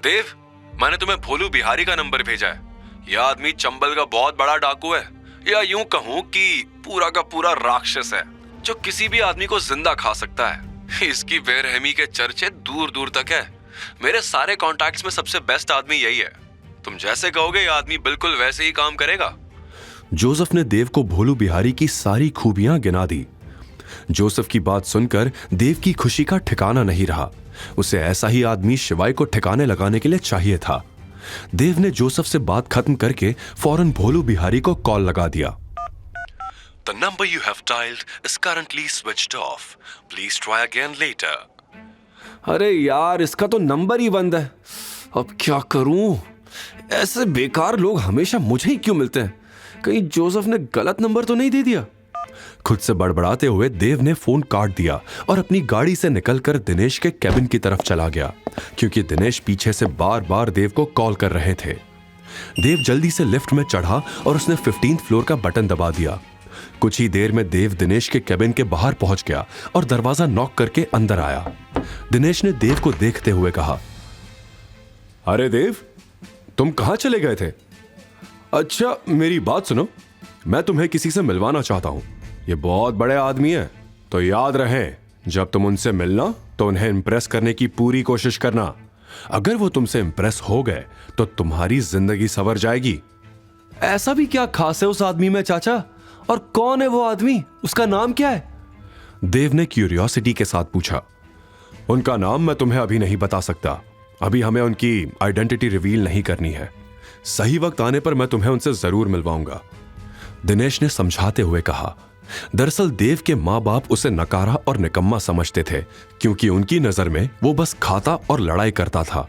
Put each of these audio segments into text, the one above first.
देव, मैंने तुम्हें भोलू बिहारी का नंबर भेजा है। यह आदमी चंबल का बहुत बड़ा डाकू है, या यूं कहूं कि पूरा का पूरा राक्षस है जो किसी भी आदमी को जिंदा खा सकता है। इसकी बेरहमी के चर्चे दूर दूर तक है। मेरे सारे कॉन्टैक्ट्स में सबसे बेस्ट आदमी यही है। तुम जैसे कहोगे यह आदमी बिल्कुल वैसे ही काम करेगा। जोसेफ ने देव को भोलू बिहारी की सारी खूबियां गिना दी। जोसेफ की बात सुनकर देव की खुशी का ठिकाना नहीं रहा। उसे ऐसा ही आदमी शिवाय को ठिकाने लगाने के लिए चाहिए था। देव ने जोसेफ से बात खत्म करके फौरन भोलू बिहारी को कॉल लगा दिया। The number you have dialed is currently switched off. Please try again later. अरे यार, इसका तो नंबर ही बंद है। अब क्या करूं? ऐसे बेकार लोग हमेशा मुझे ही क्यों मिलते हैं? कहीं जोसेफ ने गलत नंबर तो नहीं दे दिया? खुद से बड़बड़ाते हुए देव ने फोन काट दिया और अपनी गाड़ी से निकलकर दिनेश के कैबिन की तरफ चला गया, क्योंकि दिनेश पीछे से बार बार देव को कॉल कर रहे थे। देव जल्दी से लिफ्ट में चढ़ा और उसने 15th फ्लोर का बटन दबा दिया। कुछ ही देर में देव दिनेश के कैबिन के बाहर पहुंच गया और दरवाजा नॉक करके अंदर आया। दिनेश ने देव को देखते हुए कहा, अरे देव, तुम कहां चले गए थे? अच्छा, मेरी बात सुनो, मैं तुम्हें किसी से मिलवाना चाहता हूं। ये बहुत बड़े आदमी है, तो याद रहे जब तुम उनसे मिलना तो उन्हें इंप्रेस करने की पूरी कोशिश करना। अगर वो तुमसे इंप्रेस हो गए तो तुम्हारी जिंदगी संवर जाएगी। ऐसा भी क्या खास है उस आदमी में चाचा? और कौन है वो आदमी? उसका नाम क्या है? देव ने क्यूरियोसिटी के साथ पूछा। उनका नाम मैं तुम्हें अभी नहीं बता सकता। अभी हमें उनकी आइडेंटिटी रिवील नहीं करनी है। सही वक्त आने पर मैं तुम्हें उनसे जरूर मिलवाऊंगा, दिनेश ने समझाते हुए कहा। दरअसल देव के माँ बाप उसे नकारा और निकम्मा समझते थे, क्योंकि उनकी नजर में वो बस खाता और लड़ाई करता था।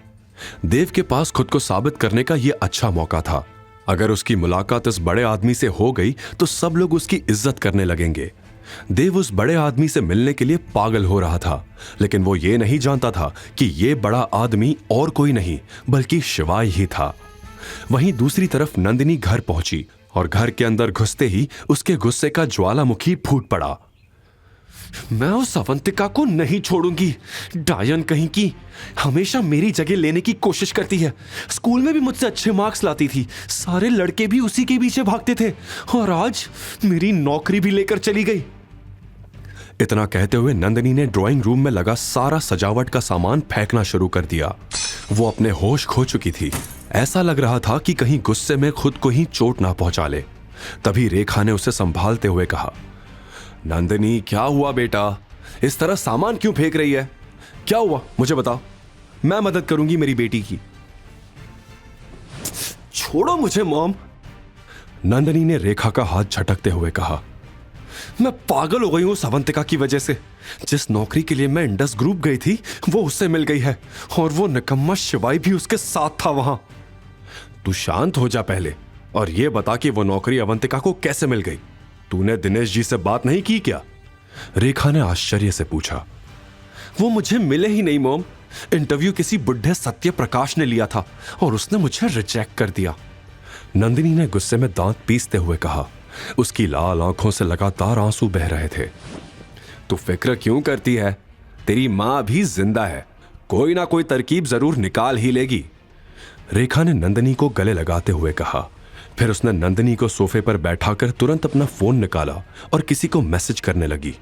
देव के पास खुद को साबित करने का यह अच्छा मौका था। अगर उसकी मुलाकात इस बड़े आदमी से हो गई तो सब लोग उसकी इज्जत करने लगेंगे। देव उस बड़े आदमी से मिलने के लिए पागल हो रहा था, लेकिन वो ये नहीं जानता था कि ये बड़ा आदमी और कोई नहीं बल्कि शिवाय ही था। वहीं दूसरी तरफ नंदिनी घर पहुंची और घर के अंदर घुसते ही उसके गुस्से का ज्वालामुखी फूट पड़ा। मैं उस अवंतिका को नहीं छोड़ूंगी। डायन कहीं की हमेशा मेरी जगह लेने की कोशिश करती है। स्कूल में भी मुझसे अच्छे मार्क्स लाती थी, सारे लड़के भी उसी के पीछे भागते थे, और आज मेरी नौकरी भी लेकर चली गई। इतना कहते हुए नंदिनी ने ड्राइंग रूम में लगा सारा सजावट का सामान फेंकना शुरू कर दिया। वो अपने होश खो चुकी थी। ऐसा लग रहा था कि कहीं गुस्से में खुद को ही चोट ना पहुंचा ले। तभी रेखा ने उसे संभालते हुए कहा, नंदिनी, क्या हुआ बेटा? इस तरह सामान क्यों फेंक रही है? क्या हुआ मुझे बताओ, मैं मदद करूंगी मेरी बेटी की। छोड़ो मुझे मॉम, नंदिनी ने रेखा का हाथ झटकते हुए कहा। मैं पागल हो गई हूं उस अवंतिका की वजह से। जिस नौकरी के लिए मैं इंडस ग्रुप गई थी वो उससे मिल गई है, और वो निकम्मा शिवाय भी उसके साथ था वहां। तू शांत हो जा पहले और ये बता कि वो नौकरी अवंतिका को कैसे मिल गई। तूने दिनेश जी से बात नहीं की क्या? रेखा ने आश्चर्य से पूछा। वो मुझे मिले ही नहीं मॉम। इंटरव्यू किसी बुढ़े सत्य प्रकाश ने लिया था और उसने मुझे रिजेक्ट कर दिया, नंदिनी ने गुस्से में दांत पीसते हुए कहा। उसकी लाल आंखों से लगातार आंसू बह रहे थे। तू फिक्र क्यों करती है? तेरी मां भी जिंदा है, कोई ना कोई तरकीब जरूर निकाल ही लेगी, रेखा ने नंदिनी को गले लगाते हुए कहा। फिर उसने नंदिनी को सोफे पर बैठाकर तुरंत अपना फोन निकाला और किसी को मैसेज करने लगी।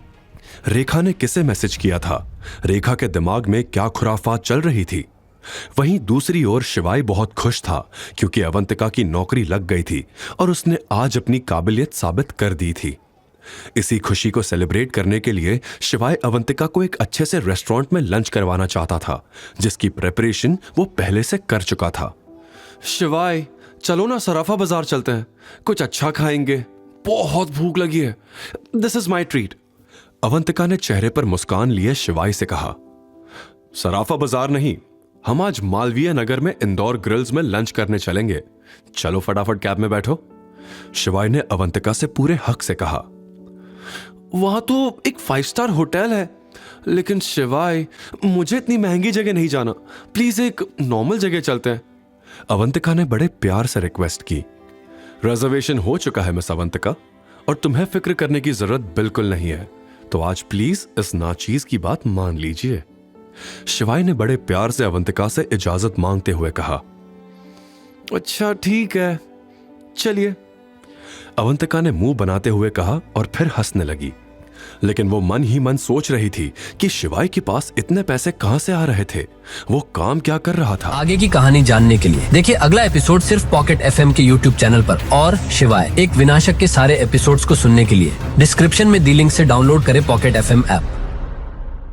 रेखा ने किसे मैसेज किया था? रेखा के दिमाग में क्या खुराफात चल रही थी? वहीं दूसरी ओर शिवाय बहुत खुश था, क्योंकि अवंतिका की नौकरी लग गई थी और उसने आज अपनी काबिलियत साबित कर दी थी। इसी खुशी को सेलिब्रेट करने के लिए शिवाय अवंतिका को एक अच्छे से रेस्टोरेंट में लंच करवाना चाहता था, जिसकी प्रेपरेशन वो पहले से कर चुका था। शिवाय, चलो ना सराफा बाजार चलते हैं, कुछ अच्छा खाएंगे, बहुत भूख लगी है। This is my treat, Avantika ने चेहरे पर मुस्कान लिए शिवाय से कहा। सराफा बाजार नहीं, हम आज मालवीय नगर में इंदौर ग्रिल्स में लंच करने चलेंगे। चलो फटाफट कैब में बैठो, शिवाय ने अवंतिका से पूरे हक से कहा। वहां तो एक 5 स्टार होटल है, लेकिन शिवाय, मुझे इतनी महंगी जगह नहीं जाना, प्लीज एक नॉर्मल जगह चलते हैं, अवंतिका ने बड़े प्यार से रिक्वेस्ट की। रिजर्वेशन हो चुका है मिस अवंतिका, और तुम्हें फिक्र करने की जरूरत बिल्कुल नहीं है, तो आज प्लीज इस नाचीज की बात मान लीजिए, शिवाय ने बड़े प्यार से अवंतिका से इजाजत मांगते हुए कहा, अच्छा ठीक है, चलिए। अवंतिका ने मुंह बनाते हुए कहा और फिर हंसने लगी, लेकिन वो मन ही मन सोच रही थी कि शिवाय के पास इतने पैसे कहां से आ रहे थे, वो काम क्या कर रहा था। आगे की कहानी जानने के लिए देखिए अगला एपिसोड सिर्फ पॉकेट एफएम के यूट्यूब चैनल पर। और शिवाय एक विनाशक के सारे एपिसोड्स को सुनने के लिए डिस्क्रिप्शन में दी लिंक से डाउनलोड करें पॉकेट एफएम ऐप।